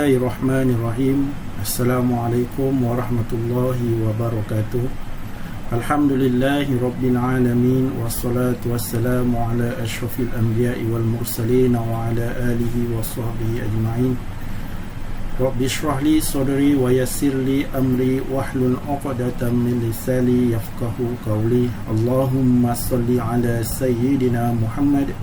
Bismillahirrahmanirrahim. Assalamualaikum warahmatullahi wabarakatuh. Alhamdulillahi rabbil alamin. Wassalatu wassalamu ala ashrafil anbiya'i wal mursalin wa ala alihi wa sahbihi ajma'in. Rabbi shrah li sadri wa yassir li amri wahlul 'uqdatam min lisani yafqahu qawli. Allahumma salli ala sayyidina Muhammad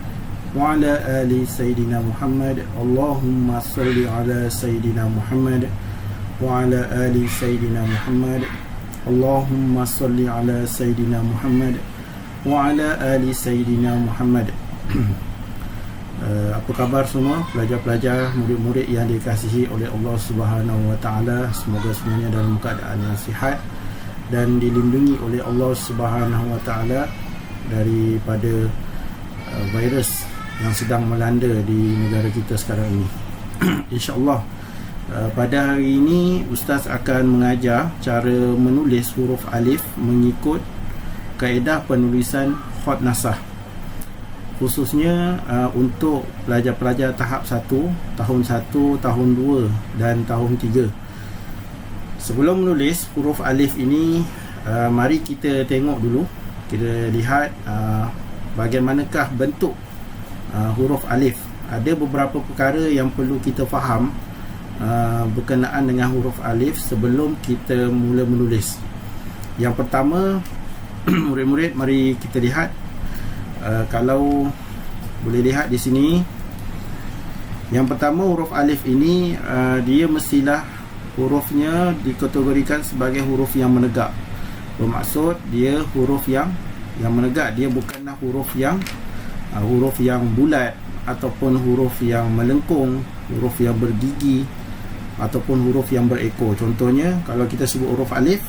wa ala ali sayyidina Muhammad. Allahumma salli ala sayyidina Muhammad wa ala ali sayyidina Muhammad. Allahumma salli ala sayyidina Muhammad wa ala ali sayyidina Muhammad. Apa khabar semua pelajar-pelajar, murid-murid yang dikasihi oleh Allah Subhanahu wa taala? Semoga semuanya dalam keadaan yang sihat dan dilindungi oleh Allah Subhanahu wa taala daripada virus yang sedang melanda di negara kita sekarang ini. InsyaAllah pada hari ini Ustaz akan mengajar cara menulis huruf alif mengikut kaedah penulisan khot nasah, khususnya untuk pelajar-pelajar tahap 1, tahun 1, tahun 2 dan tahun 3. Sebelum menulis huruf alif ini, mari kita tengok dulu, kita lihat bagaimanakah bentuk huruf alif. Ada beberapa perkara yang perlu kita faham berkenaan dengan huruf alif sebelum kita mula menulis. Yang pertama, murid-murid, mari kita lihat. Kalau boleh lihat di sini, yang pertama huruf alif ini dia mestilah hurufnya dikategorikan sebagai huruf yang menegak. Bermaksud dia huruf yang menegak, dia bukanlah huruf yang bulat ataupun huruf yang melengkung, huruf yang bergigi ataupun huruf yang berekor. Contohnya kalau kita sebut huruf alif,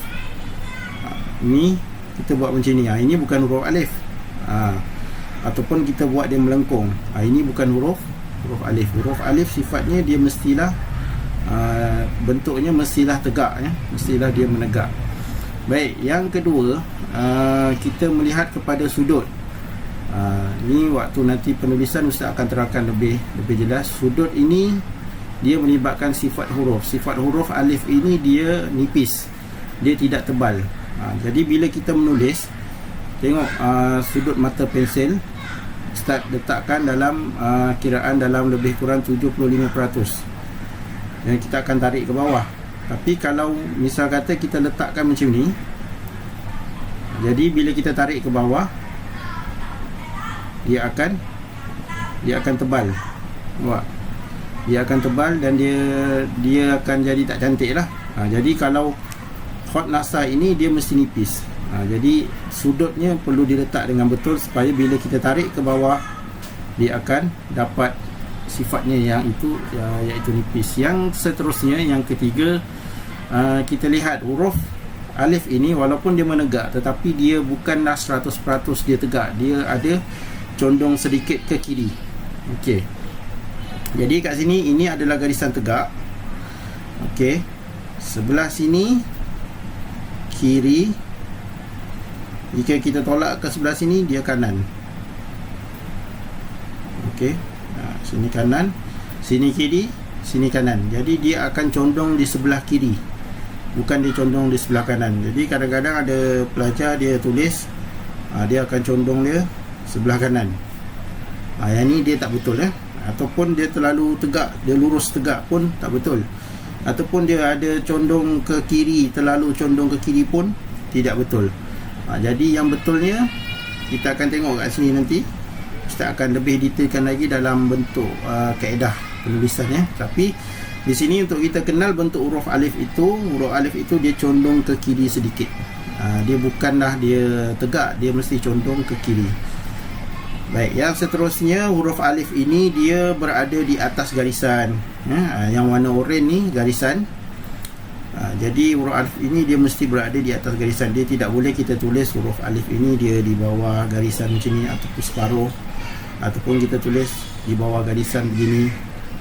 ni kita buat macam ni, ini bukan huruf alif. Ataupun kita buat dia melengkung, ini bukan huruf alif. Huruf alif sifatnya dia mestilah bentuknya mestilah tegak, mestilah dia menegak. Baik, yang kedua, kita melihat kepada sudut. Ni waktu nanti penulisan Ustaz akan terangkan lebih jelas. Sudut ini dia melibatkan sifat huruf. Sifat huruf alif ini dia nipis, dia tidak tebal. Jadi bila kita menulis, tengok sudut mata pensil Ustaz letakkan dalam kiraan dalam lebih kurang 75%. Dan kita akan tarik ke bawah. Tapi kalau misal kata kita letakkan macam ni, jadi bila kita tarik ke bawah, dia akan tebal. Nampak? Dia akan tebal dan dia akan jadi tak cantik lah. Jadi kalau khot nasah ini dia mesti nipis. Jadi sudutnya perlu diletak dengan betul supaya bila kita tarik ke bawah, dia akan dapat sifatnya yang itu, iaitu nipis. Yang seterusnya, yang ketiga, kita lihat huruf alif ini walaupun dia menegak, tetapi dia bukanlah 100% dia tegak. Dia ada condong sedikit ke kiri. Okey. Jadi kat sini ini adalah garisan tegak. Okey. Sebelah sini kiri. Jika kita tolak ke sebelah sini, dia kanan. Okey. Sini kanan, sini kiri, sini kanan. Jadi dia akan condong di sebelah kiri, bukan dia condong di sebelah kanan. Jadi kadang-kadang ada pelajar dia tulis, dia akan condong dia sebelah kanan. Yang ni dia tak betul, ataupun dia terlalu tegak, dia lurus tegak pun tak betul. Ataupun dia ada condong ke kiri, terlalu condong ke kiri pun tidak betul. Jadi yang betulnya kita akan tengok kat sini nanti. Kita akan lebih detailkan lagi dalam bentuk kaedah penulisannya. Tapi di sini untuk kita kenal bentuk huruf alif itu, dia condong ke kiri sedikit. Dia bukanlah dia tegak, dia mesti condong ke kiri. Baik, yang seterusnya huruf alif ini dia berada di atas garisan. Yang warna oranye ni garisan. Jadi huruf alif ini dia mesti berada di atas garisan. Dia tidak boleh kita tulis huruf alif ini dia di bawah garisan macam ni, ataupun separuh, ataupun kita tulis di bawah garisan begini,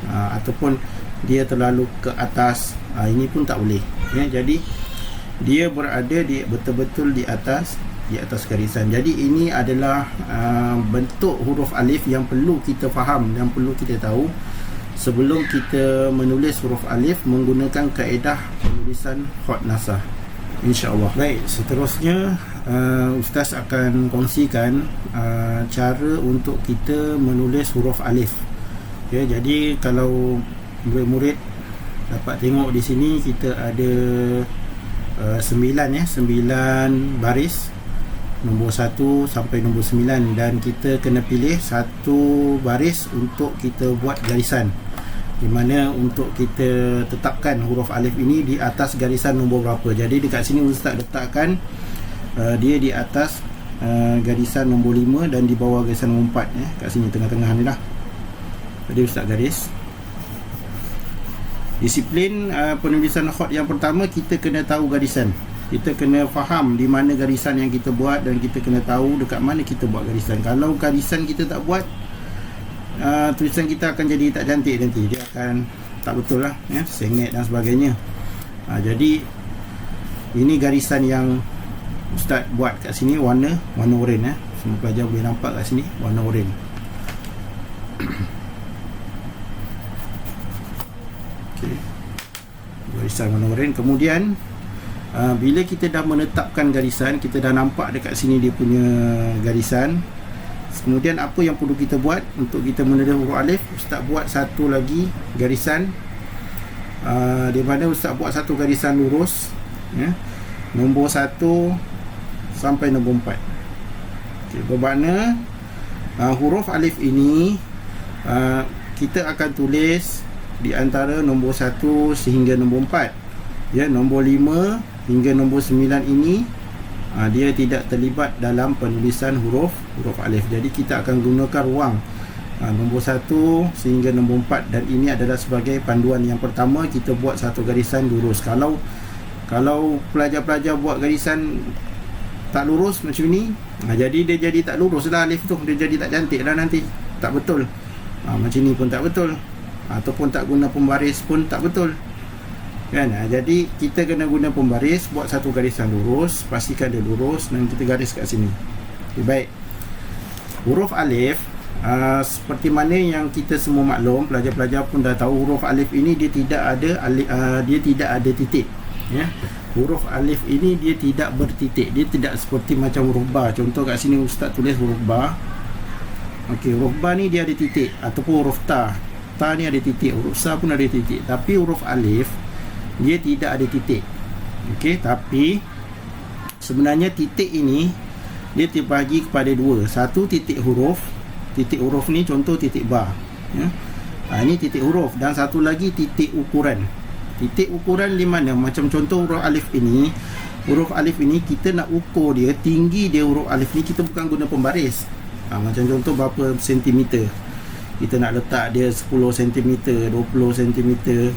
ataupun dia terlalu ke atas. Ini pun tak boleh. Jadi dia berada di betul-betul di atas garisan. Jadi ini adalah bentuk huruf alif yang perlu kita faham dan perlu kita tahu sebelum kita menulis huruf alif menggunakan kaedah penulisan hot nasah, insya-Allah. Baik, seterusnya Ustaz akan kongsikan cara untuk kita menulis huruf alif. Okay, jadi kalau murid-murid dapat tengok di sini, kita ada 9 baris, nombor 1 sampai nombor 9, dan kita kena pilih satu baris untuk kita buat garisan, di mana untuk kita tetapkan huruf alif ini di atas garisan nombor berapa. Jadi dekat sini Ustaz letakkan dia di atas garisan nombor 5 dan di bawah garisan nombor 4, kat sini tengah-tengah ni lah. Jadi Ustaz garis. Disiplin penulisan hot yang pertama, kita kena tahu garisan. Kita kena faham di mana garisan yang kita buat, dan kita kena tahu dekat mana kita buat garisan. Kalau garisan kita tak buat, tulisan kita akan jadi tak cantik nanti. Dia akan tak betul lah, sengit dan sebagainya. Jadi ini garisan yang Ustaz buat kat sini, warna oranye. Semua pelajar boleh nampak kat sini warna oranye. Garisan warna oranye. Kemudian bila kita dah menetapkan garisan, kita dah nampak dekat sini dia punya garisan. Kemudian apa yang perlu kita buat untuk kita menulis huruf alif? Ustaz buat satu lagi garisan, di mana Ustaz buat satu garisan lurus, nombor 1 sampai nombor 4. Bermakna huruf alif ini kita akan tulis di antara nombor 1 sehingga nombor 4. Nombor 5 hingga nombor 9 ini dia tidak terlibat dalam penulisan huruf alif. Jadi kita akan gunakan ruang nombor 1 sehingga nombor 4, dan ini adalah sebagai panduan yang pertama. Kita buat satu garisan lurus. Kalau pelajar-pelajar buat garisan tak lurus macam ni, jadi dia jadi tak lurus lah alif tu, dia jadi tak cantik lah nanti, tak betul. Macam ni pun tak betul, ataupun tak guna pembaris pun tak betul kan. Jadi kita kena guna pembaris, buat satu garisan lurus, pastikan dia lurus, dan kita garis kat sini. Baik, huruf alif seperti mana yang kita semua maklum, pelajar-pelajar pun dah tahu, huruf alif ini dia tidak ada titik, Huruf alif ini dia tidak bertitik, dia tidak seperti macam huruf ba. Contoh kat sini Ustaz tulis huruf ba. Okey, huruf ba ni dia ada titik, ataupun huruf ta ni ada titik, huruf sa pun ada titik. Tapi huruf alif dia tidak ada titik. Okey, tapi sebenarnya titik ini dia terbahagi kepada dua. Satu titik huruf ni contoh titik ba, ini titik huruf, dan satu lagi titik ukuran. Titik ukuran di mana? Macam contoh huruf alif ini kita nak ukur dia, tinggi dia huruf alif ni, kita bukan guna pembaris. Macam contoh berapa sentimeter, kita nak letak dia 10 cm, 20 cm, 2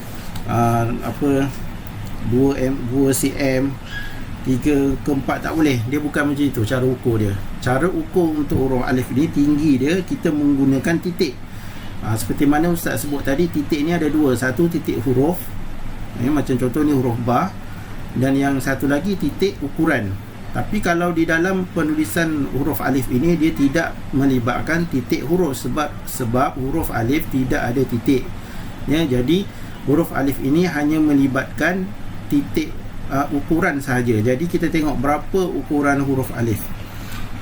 cm, 3 ke 4, tak boleh. Dia bukan macam itu cara ukur dia. Cara ukur untuk huruf alif ni, tinggi dia kita menggunakan titik. Seperti mana Ustaz sebut tadi, titik ni ada dua. Satu titik huruf, macam contoh ni huruf ba, dan yang satu lagi titik ukuran. Tapi kalau di dalam penulisan huruf alif ini, dia tidak melibatkan titik huruf, sebab huruf alif tidak ada titik. Jadi huruf alif ini hanya melibatkan titik ukuran sahaja. Jadi kita tengok berapa ukuran huruf alif.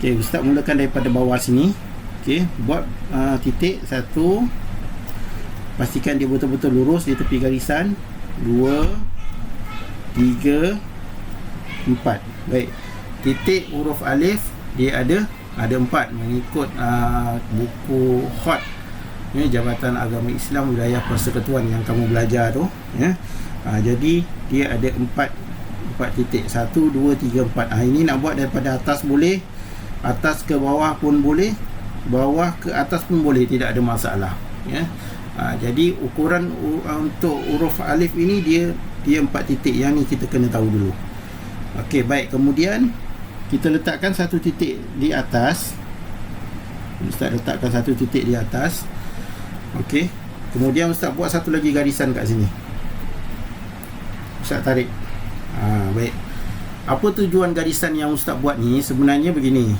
Okey, Ustaz mulakan daripada bawah sini. Okey, buat titik 1, pastikan dia betul-betul lurus di tepi garisan. 2, 3, 4. Baik, titik huruf alif dia ada 4 mengikut buku hot Jabatan Agama Islam Wilayah Persekutuan yang kamu belajar tu, jadi dia ada 4 titik. 1, 2, 3, 4. Ini nak buat daripada atas boleh, atas ke bawah pun boleh, bawah ke atas pun boleh, tidak ada masalah. Jadi ukuran untuk huruf alif ini dia 4 titik. Yang ni kita kena tahu dulu. Okey, baik. Kemudian kita letakkan satu titik di atas. Ustaz letakkan satu titik di atas. Okey. Kemudian Ustaz buat satu lagi garisan kat sini. Ustaz tarik. Baik. Apa tujuan garisan yang Ustaz buat ni? Sebenarnya begini,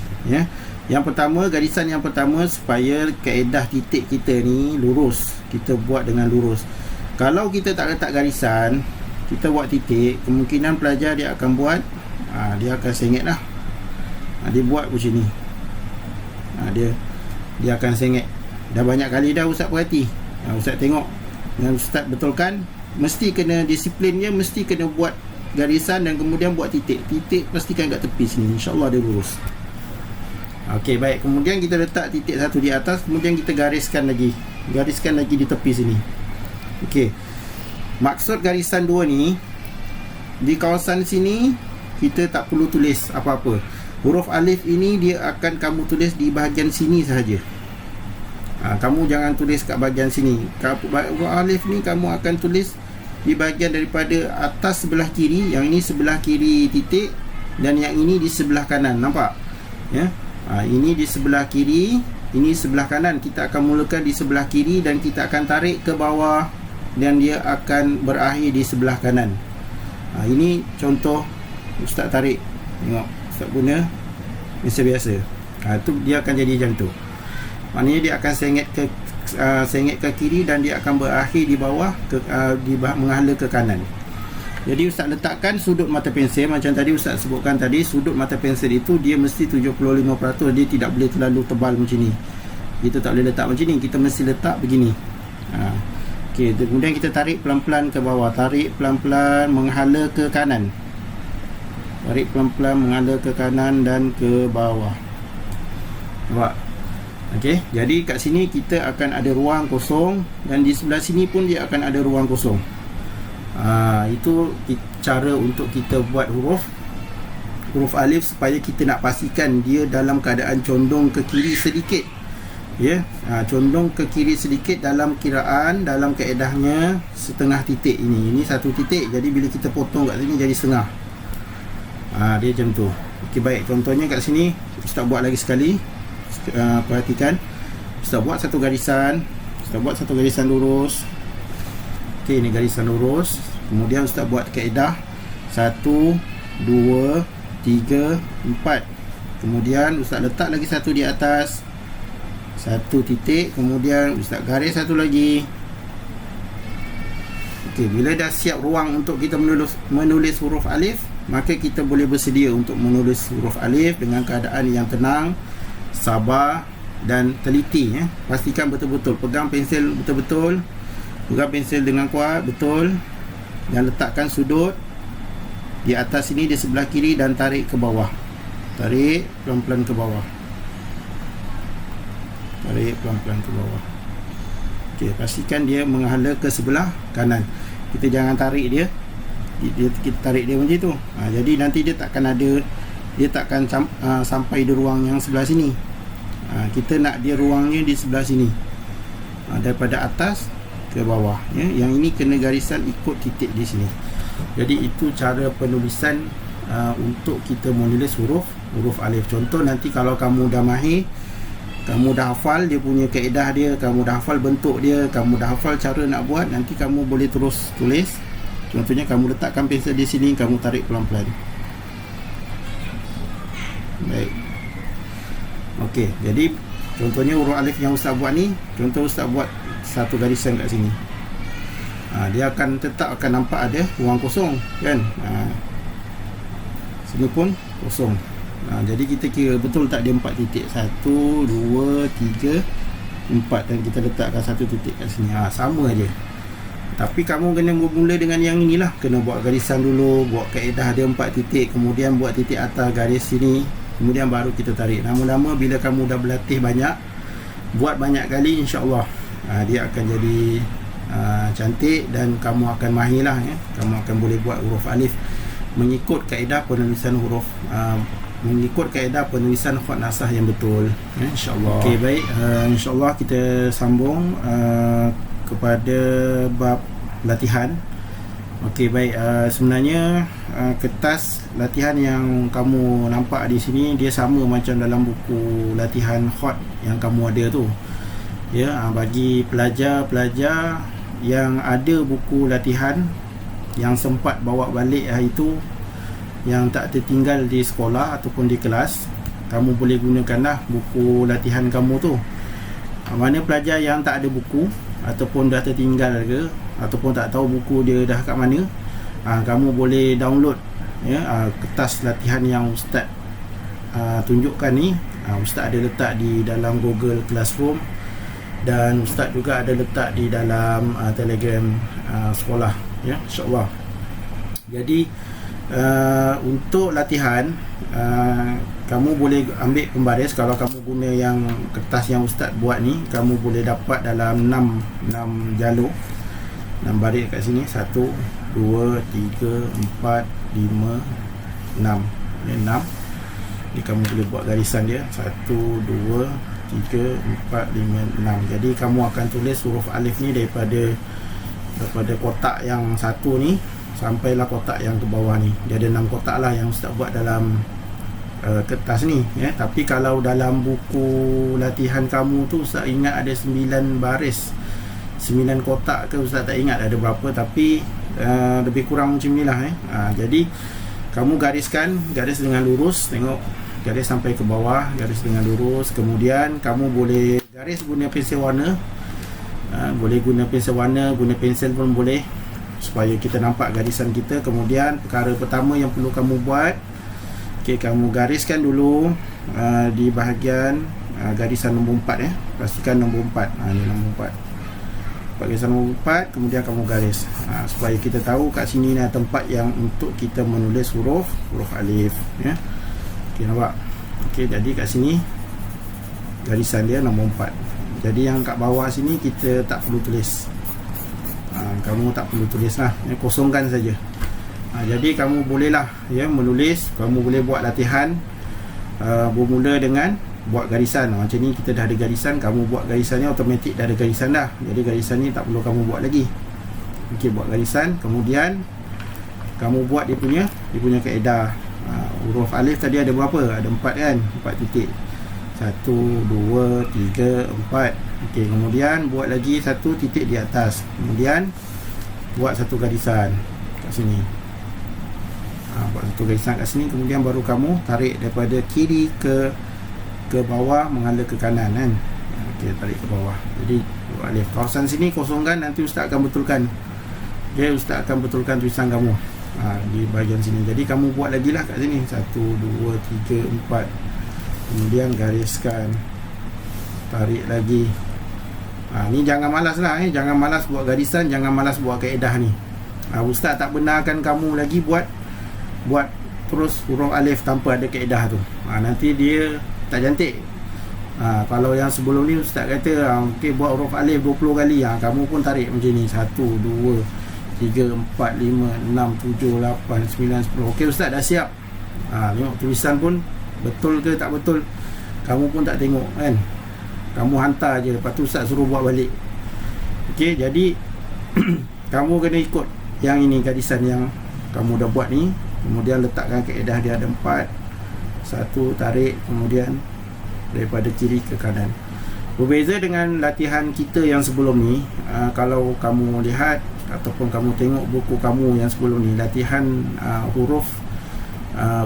Yang pertama, garisan yang pertama, supaya kaedah titik kita ni lurus, kita buat dengan lurus. Kalau kita tak letak garisan, kita buat titik, kemungkinan pelajar dia akan buat dia akan sengit lah. Dia buat macam ni, dia akan sengit. Dah banyak kali dah Ustaz perhati, Ustaz tengok yang Ustaz betulkan, mesti kena disiplin dia, mesti kena buat garisan dan kemudian buat titik. Titik pastikan kat tepi sini, insyaAllah dia lurus. Okey, baik. Kemudian kita letak titik satu di atas, kemudian kita gariskan lagi di tepi sini. Okey, maksud garisan dua ni, di kawasan sini kita tak perlu tulis apa-apa. Huruf alif ini dia akan kamu tulis di bahagian sini sahaja. Kamu jangan tulis kat bahagian sini. Huruf alif ni kamu akan tulis di bahagian daripada atas sebelah kiri. Yang ini sebelah kiri titik, dan yang ini di sebelah kanan. Nampak? Ya. Ini di sebelah kiri, ini sebelah kanan. Kita akan mulakan di sebelah kiri dan kita akan tarik ke bawah dan dia akan berakhir di sebelah kanan. Ini contoh Ustaz tarik. Tengok, Ustaz guna mesin biasa. Itu dia akan jadi macam tu. Maknanya dia akan sengit ke kiri dan dia akan berakhir di bawah menghala ke kanan. Jadi Ustaz letakkan sudut mata pensel, macam tadi Ustaz sebutkan tadi, sudut mata pensel itu dia mesti 75%. Dia tidak boleh terlalu tebal macam ni. Kita tak boleh letak macam ni, kita mesti letak begini. Okey, kemudian kita tarik pelan-pelan ke bawah, tarik pelan-pelan menghala ke kanan. Tarik pelan-pelan menghala ke kanan dan ke bawah. Nampak? Okey, jadi kat sini kita akan ada ruang kosong, dan di sebelah sini pun dia akan ada ruang kosong. Itu cara untuk kita buat huruf alif, supaya kita nak pastikan dia dalam keadaan condong ke kiri sedikit. Ya, condong ke kiri sedikit dalam kiraan, dalam kaedahnya setengah titik ini. Ini satu titik, jadi bila kita potong kat sini jadi setengah. Dia macam tu. Okey, baik, contohnya kat sini Ustaz buat lagi sekali. Perhatikan, Ustaz buat satu garisan, lurus. Okey, ini garisan lurus. Kemudian Ustaz buat kaedah 1, 2, 3, 4. Kemudian Ustaz letak lagi satu di atas, satu titik. Kemudian Ustaz garis satu lagi. Okey, bila dah siap ruang untuk kita menulis huruf alif, maka kita boleh bersedia untuk menulis huruf alif dengan keadaan yang tenang, sabar dan teliti. Pastikan betul-betul pegang pensel betul-betul, pegang pensel dengan kuat, betul, dan letakkan sudut di atas sini di sebelah kiri dan tarik ke bawah. Tarik pelan-pelan ke bawah. Tarik pelan-pelan ke bawah. Okey, pastikan dia menghala ke sebelah kanan. Kita jangan tarik dia. Kita tarik dia macam tu. Jadi nanti dia takkan sampai di ruang yang sebelah sini. Kita nak dia ruangnya di sebelah sini. Daripada atas ke bawah, ya. Yang ini kena garisan ikut titik di sini. Jadi itu cara penulisan untuk kita menulis huruf alif. Contoh, nanti kalau kamu dah mahir, kamu dah hafal dia punya kaedah dia, kamu dah hafal bentuk dia, kamu dah hafal cara nak buat, nanti kamu boleh terus tulis. Contohnya kamu letakkan pensel di sini, kamu tarik pelan-pelan. Baik. Okey, jadi contohnya huruf alif yang Ustaz buat ni, contoh Ustaz buat satu garisan kat sini. Dia akan tetap akan nampak ada ruang kosong, kan? Sini pun kosong. Jadi kita kira betul tak dia 4 titik. 1, 2, 3, 4, dan kita letakkan satu titik kat sini. Sama aja. Tapi kamu kena bermula dengan yang inilah. Kena buat garisan dulu, buat kaedah dia 4 titik, kemudian buat titik atas garis sini, kemudian baru kita tarik. Lama-lama bila kamu dah berlatih banyak, buat banyak kali, insya-Allah dia akan jadi cantik dan kamu akan mahir lah, ya. Kamu akan boleh buat huruf alif mengikut kaedah penulisan mengikut kaedah penulisan khat nasah yang betul, ya, insya-Allah. Okey, baik, insya-Allah kita sambung kepada bab latihan. Okey, baik, sebenarnya kertas latihan yang kamu nampak di sini dia sama macam dalam buku latihan khat yang kamu ada tu. Ya, bagi pelajar-pelajar yang ada buku latihan yang sempat bawa balik hari itu, yang tak tertinggal di sekolah ataupun di kelas, kamu boleh gunakanlah buku latihan kamu tu. Mana pelajar yang tak ada buku ataupun dah tertinggal ke, ataupun tak tahu buku dia dah kat mana, kamu boleh download kertas latihan yang ustaz tunjukkan ni. Ustaz ada letak di dalam Google Classroom, dan ustaz juga ada letak di dalam Telegram sekolah, ya, insya-Allah. Jadi untuk latihan, kamu boleh ambil pembaris. Kalau kamu guna yang kertas yang ustaz buat ni, kamu boleh dapat dalam 6 jalur, 6 baris kat sini. 1, 2, 3, 4, 5, 6. Ini 6. Jadi kamu boleh buat garisan dia 1, 2, 3, 4, 5, 6. Jadi kamu akan tulis huruf alif ni daripada kotak yang satu ni sampailah kotak yang ke bawah ni. Dia ada 6 kotak lah yang ustaz buat dalam kertas ni, ya. Tapi kalau dalam buku latihan kamu tu, ustaz ingat ada 9 baris, 9 kotak ke, ustaz tak ingat ada berapa, tapi lebih kurang macam ni lah, jadi kamu garis dengan lurus. Tengok, garis sampai ke bawah, garis dengan lurus. Kemudian kamu boleh garis guna pensel warna, boleh guna pensel warna, guna pensel pun boleh, supaya kita nampak garisan kita. Kemudian perkara pertama yang perlu kamu buat, kamu gariskan dulu di bahagian garisan nombor 4, pastikan nombor 4. Ini nombor 4, garisan nombor 4. Kemudian kamu garis, supaya kita tahu kat sini ni tempat yang untuk kita menulis huruf alif, ya. Nampak? Jadi kat sini garisan dia nombor 4. Jadi yang kat bawah sini kita tak perlu tulis. Kamu tak perlu tulis lah, kosongkan saja. Jadi kamu bolehlah, ya, menulis. Kamu boleh buat latihan bermula dengan buat garisan. Macam ni kita dah ada garisan, kamu buat garisannya automatik dah ada garisan dah. Jadi garisan ni tak perlu kamu buat lagi. Buat garisan. Kemudian kamu buat dia punya kaedah. Huruf alif tadi ada berapa? Ada 4 kan? 4 titik. 1, 2, 3, 4. Kemudian buat lagi 1 titik di atas. Kemudian buat 1 garisan kat sini. Buat 1 garisan kat sini. Kemudian baru kamu tarik daripada kiri ke bawah mengalir ke kanan, kan? Tarik ke bawah. Jadi huruf alif. Kawasan sini kosongkan, nanti ustaz akan betulkan. Ustaz akan betulkan tulisan kamu di bahagian sini. Jadi kamu buat lagi lah kat sini. 1, 2, 3, 4. Kemudian gariskan, tarik lagi. Ni jangan malas lah, jangan malas buat garisan, jangan malas buat kaedah ni. Ustaz tak benarkan kamu lagi buat terus huruf alif tanpa ada kaedah tu. Nanti dia tak cantik. Kalau yang sebelum ni ustaz kata buat huruf alif 20 kali, kamu pun tarik macam ni. 1, 2, 3, 4, 5, 6, 7, 8, 9, 10. Okey, ustaz dah siap. Tengok tulisan pun betul ke tak betul, kamu pun tak tengok, kan? Kamu hantar je, lepas tu ustaz suruh buat balik. Okey, jadi kamu kena ikut yang ini, garisan yang kamu dah buat ni. Kemudian letakkan kaedah dia ada 4. 1, tarik, kemudian daripada kiri ke kanan. Berbeza dengan latihan kita yang sebelum ni. Kalau kamu lihat ataupun kamu tengok buku kamu yang sebelum ni, latihan huruf,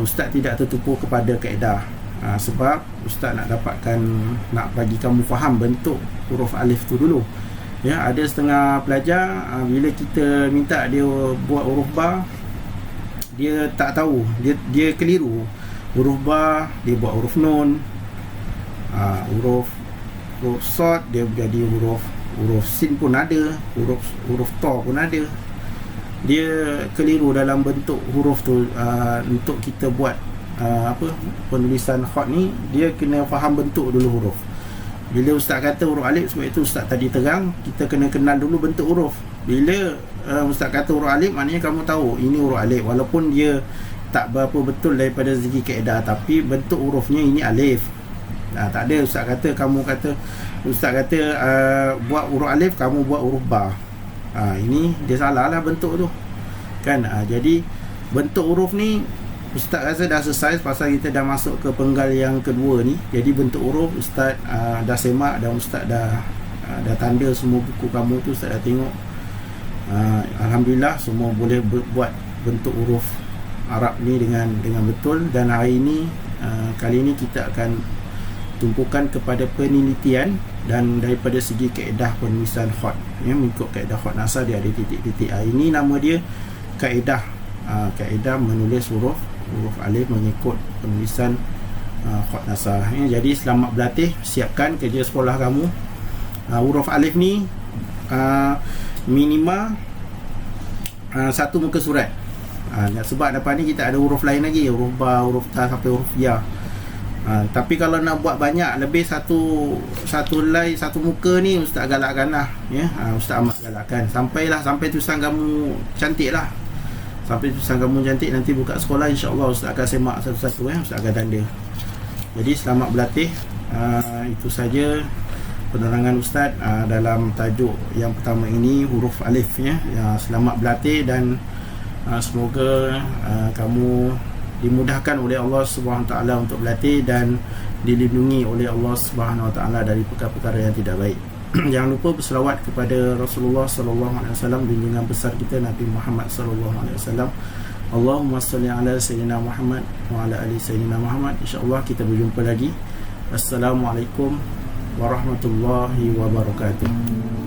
ustaz tidak tertumpu kepada kaedah. Sebab ustaz nak bagi kamu faham bentuk huruf alif tu dulu. Ya, ada setengah pelajar bila kita minta dia buat huruf ba, dia tak tahu, dia keliru. Huruf ba dia buat huruf nun. Huruf sod dia jadi huruf sin pun ada, huruf to pun ada. Dia keliru dalam bentuk huruf tu. Untuk kita buat penulisan khat ni, dia kena faham bentuk dulu huruf. Bila ustaz kata huruf alif, sebab itu ustaz tadi terang, kita kena kenal dulu bentuk huruf. Bila ustaz kata huruf alif, maknanya kamu tahu ini huruf alif, walaupun dia tak berapa betul daripada segi kaedah, tapi bentuk hurufnya ini alif. Tak ada ustaz kata buat huruf alif, kamu buat huruf ba. Ini dia salah lah bentuk tu, kan? Jadi bentuk huruf ni ustaz rasa dah selesai, pasal kita dah masuk ke penggal yang kedua ni. Jadi bentuk huruf ustaz dah semak, dan ustaz dah tanda semua buku kamu tu, ustaz dah tengok. Alhamdulillah semua boleh buat bentuk huruf Arab ni dengan betul. Dan hari ini kali ini kita akan tumpukan kepada penelitian dan daripada segi kaedah penulisan khat, mengikut kaedah khat nasar dia ada titik-titik. Ini nama dia kaedah kaedah menulis huruf alif mengikut penulisan khat nasar. Jadi selamat berlatih, siapkan kerja sekolah kamu. Huruf alif ni minima satu muka surat. Sebab depan ni kita ada huruf lain lagi, huruf ba, huruf ta sampai huruf ya. Tapi kalau nak buat banyak, lebih satu line, satu muka ni, Ustaz galakkan lah, Ustaz amat galakkan sampai tulisan kamu cantik lah. Sampai tulisan kamu cantik, nanti buka sekolah insya-Allah Ustaz akan semak satu-satu, Ustaz akan tanda. Jadi selamat berlatih. Itu saja penerangan Ustaz dalam tajuk yang pertama ini, huruf alif, selamat berlatih dan semoga kamu dimudahkan oleh Allah Subhanahu Wa Taala untuk berlatih dan dilindungi oleh Allah Subhanahu Wa Taala dari perkara-perkara yang tidak baik. Jangan lupa berselawat kepada Rasulullah sallallahu alaihi wasallam, junjungan besar kita Nabi Muhammad sallallahu alaihi wasallam. Allahumma salli ala sayyidina Muhammad wa ala ali sayyidina Muhammad. Insya-Allah kita berjumpa lagi. Assalamualaikum warahmatullahi wabarakatuh.